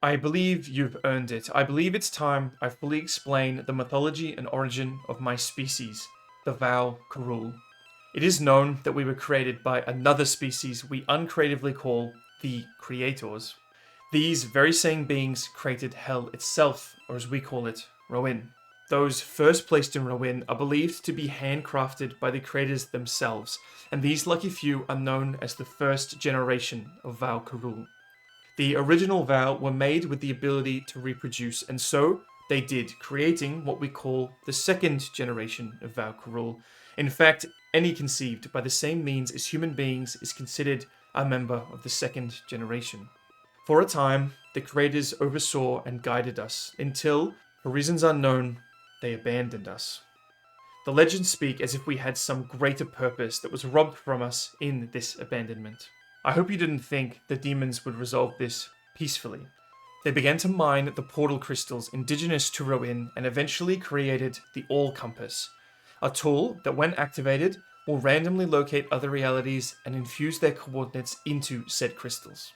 I believe you've earned it. I believe it's time I fully explain the mythology and origin of my species, the Vau'Karuul. It is known that we were created by another species we uncreatively call the Creators. These very same beings created Hell itself, or as we call it, Roin. Those first placed in Roin are believed to be handcrafted by the creators themselves, and these lucky few are known as the first generation of Vau'Karuul. The original Vow were made with the ability to reproduce, and so they did, creating what we call the second generation of Vau'Karuul. In fact, any conceived by the same means as human beings is considered a member of the second generation. For a time, the creators oversaw and guided us, until, for reasons unknown, they abandoned us. The legends speak as if we had some greater purpose that was robbed from us in this abandonment. I hope you didn't think the demons would resolve this peacefully. They began to mine the portal crystals indigenous to Roin and eventually created the All Compass, a tool that when activated will randomly locate other realities and infuse their coordinates into said crystals.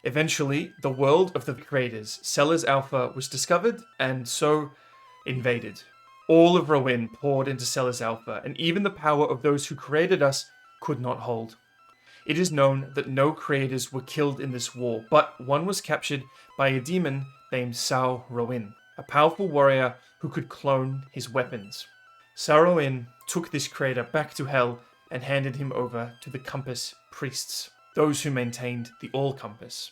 Eventually, the world of the creators, Sellers Alpha, was discovered and so invaded. All of Roin poured into Sellers Alpha, and even the power of those who created us could not hold. It is known that no creators were killed in this war, but one was captured by a demon named Sao Roin, a powerful warrior who could clone his weapons. Sao Roin took this creator back to Hell and handed him over to the Compass Priests, those who maintained the All Compass.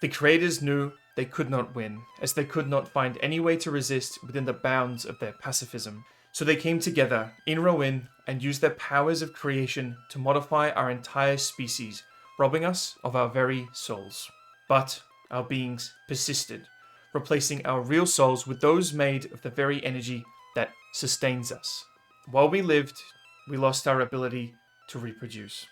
The creators knew they could not win, as they could not find any way to resist within the bounds of their pacifism. So they came together in Roin and used their powers of creation to modify our entire species, robbing us of our very souls. But our beings persisted, replacing our real souls with those made of the very energy that sustains us. While we lived, we lost our ability to reproduce.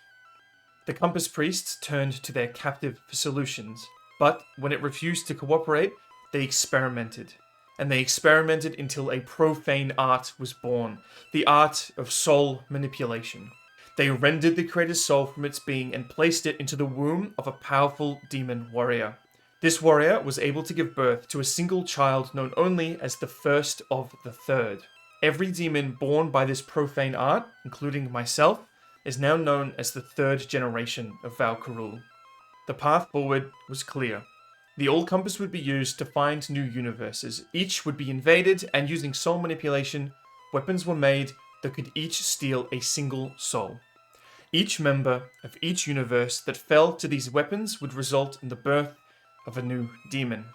The Compass Priests turned to their captive for solutions, but when it refused to cooperate, they experimented. And they experimented until a profane art was born, the art of soul manipulation. They rendered the creator's soul from its being and placed it into the womb of a powerful demon warrior. This warrior was able to give birth to a single child known only as the first of the third. Every demon born by this profane art, including myself, is now known as the third generation of Vau'Karuul. The path forward was clear. The All Compass would be used to find new universes. Each would be invaded, and using soul manipulation, weapons were made that could each steal a single soul. Each member of each universe that fell to these weapons would result in the birth of a new demon.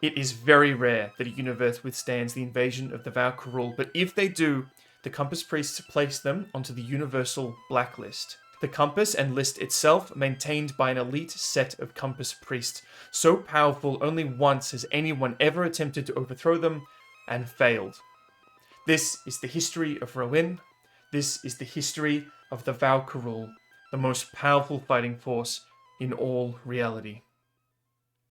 It is very rare that a universe withstands the invasion of the Vau'Karuul, but if they do, the Compass Priests place them onto the Universal Blacklist. The Compass and list itself maintained by an elite set of Compass Priests, so powerful only once has anyone ever attempted to overthrow them, and failed. This is the history of Roin. This is the history of the Vau'Karuul, the most powerful fighting force in all reality.